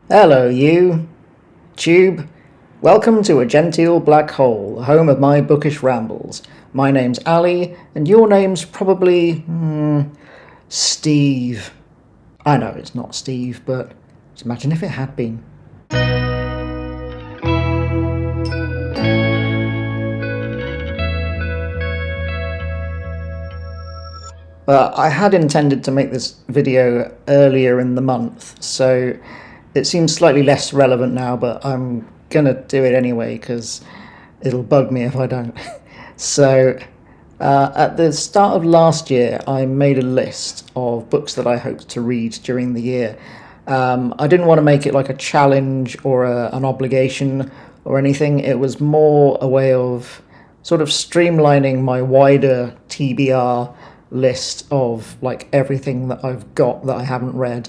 Hello, you, Tube. Welcome to a genteel black hole, home of my bookish rambles. My name's Ali, and your name's probably. Steve. I know it's not Steve, but just imagine if it had been. I had intended to make this video earlier in the month, so it seems slightly less relevant now, but I'm gonna do it anyway because it'll bug me if I don't. So, at the start of last year, I made a list of books that I hoped to read during the year. I didn't want to make it like a challenge or an obligation or anything. It was more a way of sort of streamlining my wider TBR list of like everything that I've got that I haven't read,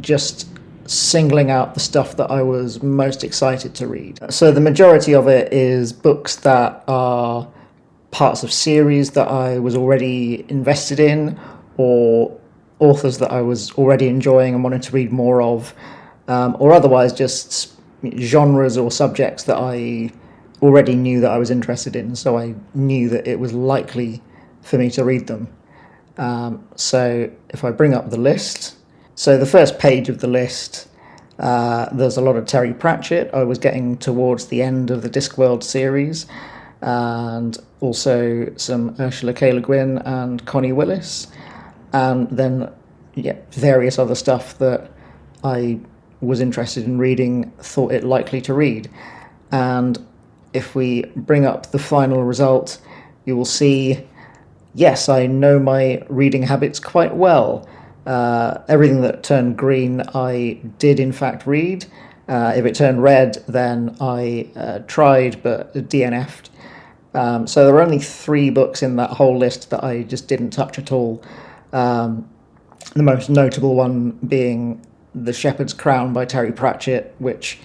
just singling out the stuff that I was most excited to read. So the majority of it is books that are parts of series that I was already invested in, or authors that I was already enjoying and wanted to read more of, or otherwise just genres or subjects that I already knew that I was interested in, so I knew that it was likely for me to read them. So if I bring up the list, so the first page of the list, there's a lot of Terry Pratchett. I was getting towards the end of the Discworld series, and also some Ursula K. Le Guin and Connie Willis, and then various other stuff that I was interested in reading, thought it likely to read. And if we bring up the final result, you will see, yes, I know my reading habits quite well. Everything that turned green, I did in fact read. If it turned red, then I tried but DNF'd. So there were only 3 books in that whole list that I just didn't touch at all. The most notable one being The Shepherd's Crown by Terry Pratchett, which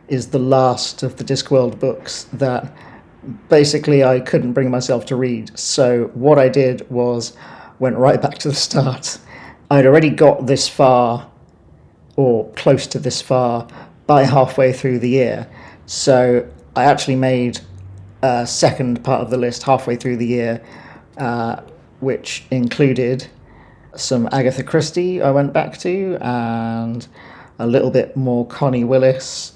is the last of the Discworld books that basically I couldn't bring myself to read. So what I did was went right back to the start. I'd already got this far, or close to this far, by halfway through the year. So I actually made a second part of the list halfway through the year, which included some Agatha Christie I went back to, and a little bit more Connie Willis,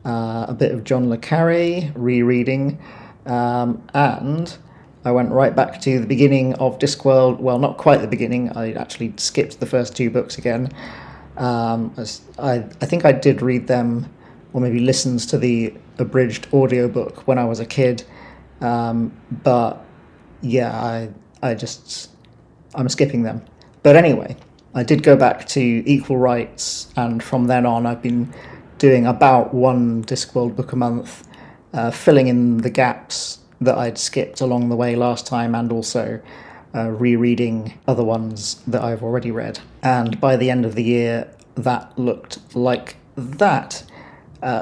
a bit of John le Carré, rereading, and I went right back to the beginning of Discworld. Well, not quite the beginning. I actually skipped the first 2 books again. I think I did read them, or maybe listens to the abridged audiobook when I was a kid. But yeah, I'm skipping them. But anyway, I did go back to Equal Rights, and from then on I've been doing about 1 Discworld book a month, filling in the gaps that I'd skipped along the way last time, and also rereading other ones that I've already read. And by the end of the year, that looked like that.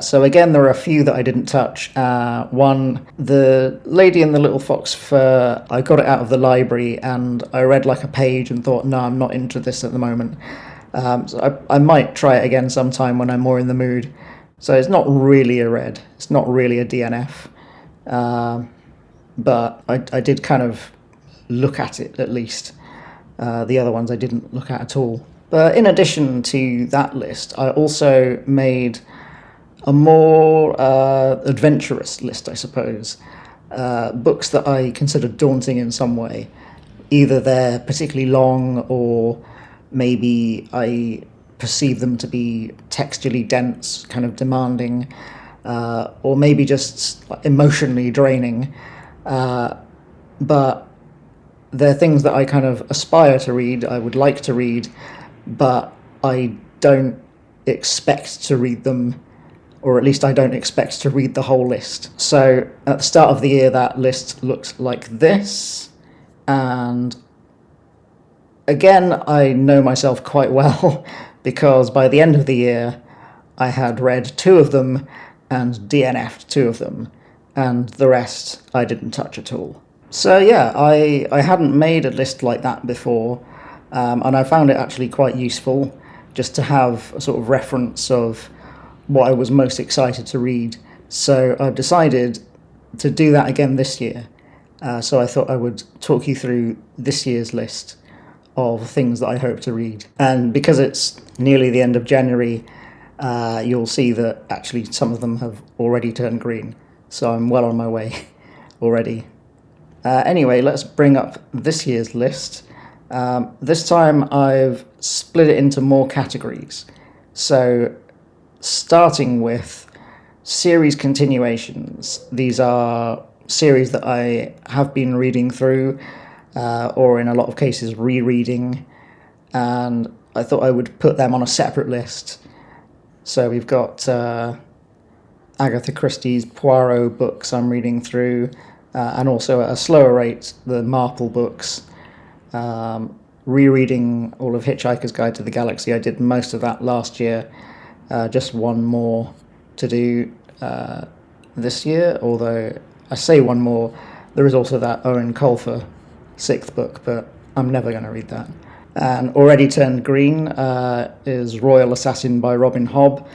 So again, there are a few that I didn't touch. One, The Lady in the Little Fox Fur, I got it out of the library and I read like a page and thought, no, I'm not into this at the moment. So I might try it again sometime when I'm more in the mood. So it's not really a read. It's not really a DNF. But I did kind of look at it at least. The other ones I didn't look at all. But in addition to that list, I also made a more adventurous list, I suppose. Books that I consider daunting in some way. Either they're particularly long, or maybe I perceive them to be textually dense, kind of demanding, or maybe just emotionally draining. But they're things that I kind of aspire to read, I would like to read, but I don't expect to read them, or at least I don't expect to read the whole list. So at the start of the year, that list looked like this, and again, I know myself quite well, because by the end of the year, I had read 2 of them and DNF'd 2 of them, and the rest I didn't touch at all. So yeah, I hadn't made a list like that before, and I found it actually quite useful. just to have a sort of reference of what I was most excited to read. So I've decided to do that again this year. So I thought I would talk you through this year's list of things that I hope to read. And because it's nearly the end of January, you'll see that actually some of them have already turned green. So I'm well on my way already. Anyway, let's bring up this year's list. This time I've split it into more categories. So starting with series continuations. These are series that I have been reading through, or in a lot of cases rereading, and I thought I would put them on a separate list. So we've got Agatha Christie's Poirot books I'm reading through, and also at a slower rate, the Marple books. Rereading all of Hitchhiker's Guide to the Galaxy. I did most of that last year. Just one more to do this year, although I say one more, there is also that Owen Colfer 6th book, but I'm never going to read that. And already turned green is Royal Assassin by Robin Hobb,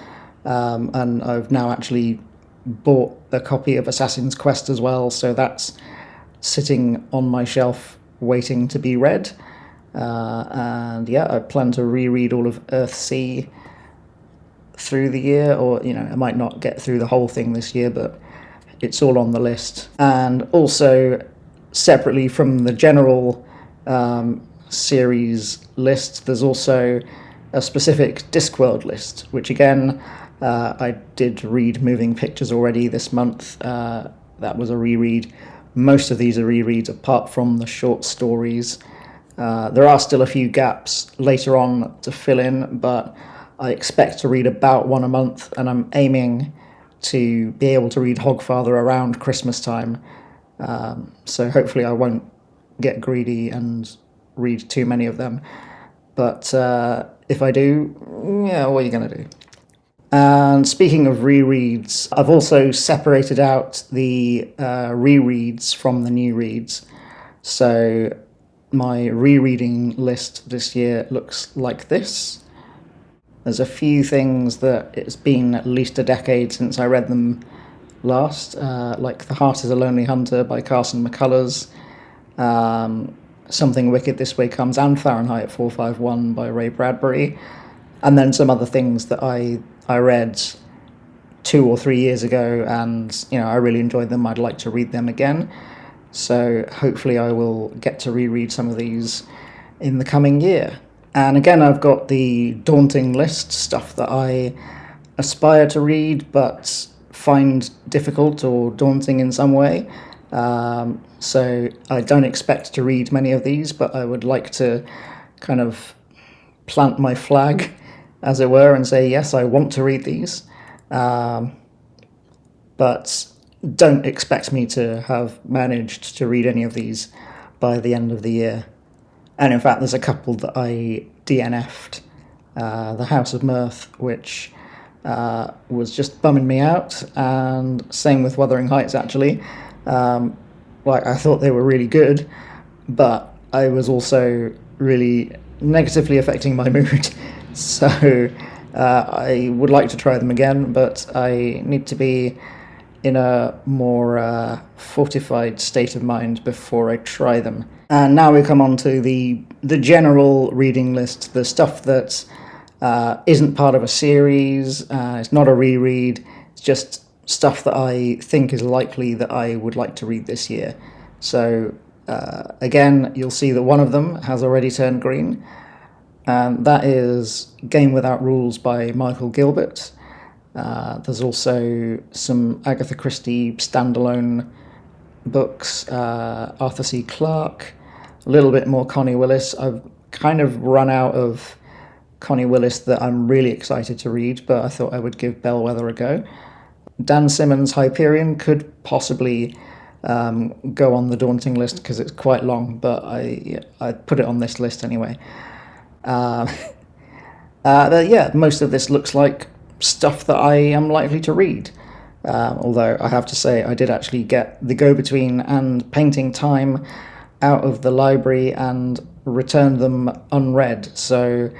and I've now actually bought a copy of Assassin's Quest as well, so that's sitting on my shelf waiting to be read. And yeah, I plan to reread all of Earthsea through the year, or I might not get through the whole thing this year, but it's all on the list. And also separately from the general series list, there's also a specific Discworld list, which again, I did read Moving Pictures already this month. That was a reread. Most of these are rereads apart from the short stories. There are still a few gaps later on to fill in, but I expect to read about one a month, and I'm aiming to be able to read Hogfather around Christmas time. So hopefully I won't get greedy and read too many of them. But if I do, yeah, what are you going to do? And speaking of rereads, I've also separated out the rereads from the new reads. So my rereading list this year looks like this. There's a few things that it's been at least a decade since I read them last, like The Heart is a Lonely Hunter by Carson McCullers, Something Wicked This Way Comes, and Fahrenheit 451 by Ray Bradbury, and then some other things that I read 2 or 3 years ago, and I really enjoyed them. I'd like to read them again, so hopefully I will get to reread some of these in the coming year. And again, I've got the daunting list, stuff that I aspire to read but find difficult or daunting in some way. So I don't expect to read many of these, but I would like to kind of plant my flag, as it were, and say, yes, I want to read these. But don't expect me to have managed to read any of these by the end of the year. And in fact, there's a couple that I DNF'd. The House of Mirth, which was just bumming me out, and same with Wuthering Heights, actually. I thought they were really good, but I was also really negatively affecting my mood. So I would like to try them again, but I need to be in a more fortified state of mind before I try them. And now we come on to the general reading list, the stuff that isn't part of a series, it's not a reread, it's just stuff that I think is likely that I would like to read this year. So again, you'll see that one of them has already turned green, and that is Game Without Rules by Michael Gilbert. There's also some Agatha Christie standalone books, Arthur C. Clarke, a little bit more Connie Willis. I've kind of run out of Connie Willis that I'm really excited to read, but I thought I would give Bellwether a go. Dan Simmons' Hyperion could possibly go on the daunting list because it's quite long, but I put it on this list anyway. Yeah, most of this looks like stuff that I am likely to read. Although I have to say I did actually get The Go-Between and Painting Time out of the library and returned them unread. So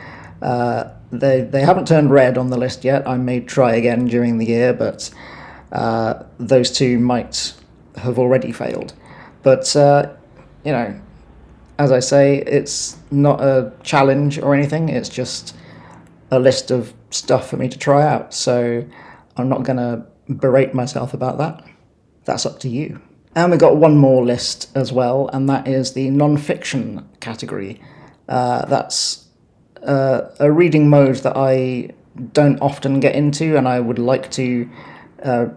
they haven't turned red on the list yet. I may try again during the year, but those two might have already failed. But you know, as I say, it's not a challenge or anything. It's just a list of stuff for me to try out. So I'm not going to berate myself about that. That's up to you. And we got one more list as well, and that is the non-fiction category. That's a reading mode that I don't often get into, and I would like to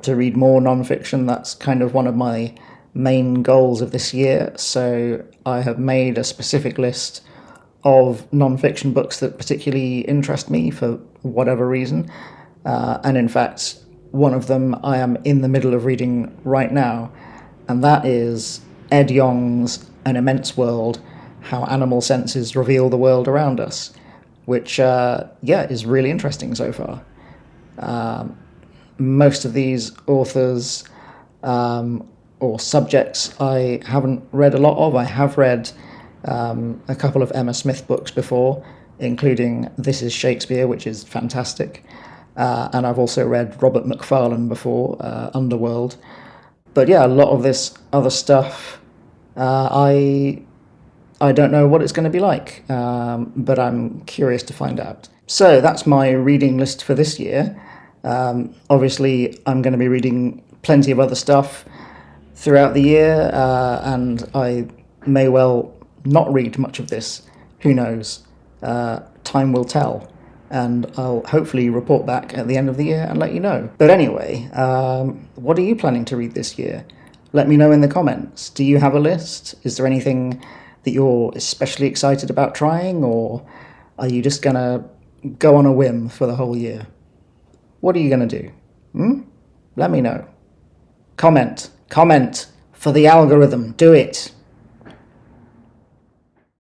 read more non-fiction. That's kind of one of my main goals of this year. So I have made a specific list of non-fiction books that particularly interest me for whatever reason. And in fact, one of them I am in the middle of reading right now, and that is Ed Yong's An Immense World: How Animal Senses Reveal the World Around Us, which, is really interesting so far. Most of these authors or subjects I haven't read a lot of. I have read a couple of Emma Smith books before, including This is Shakespeare, which is fantastic. And I've also read Robert Macfarlane before, Underworld. But yeah, a lot of this other stuff, I don't know what it's going to be like, but I'm curious to find out. So that's my reading list for this year. Obviously, I'm going to be reading plenty of other stuff throughout the year, and I may well not read much of this. Who knows? Time will tell. And I'll hopefully report back at the end of the year and let you know. But anyway, what are you planning to read this year? Let me know in the comments. Do you have a list? Is there anything that you're especially excited about trying, or are you just gonna go on a whim for the whole year? What are you gonna do? Let me know. Comment for the algorithm. Do it.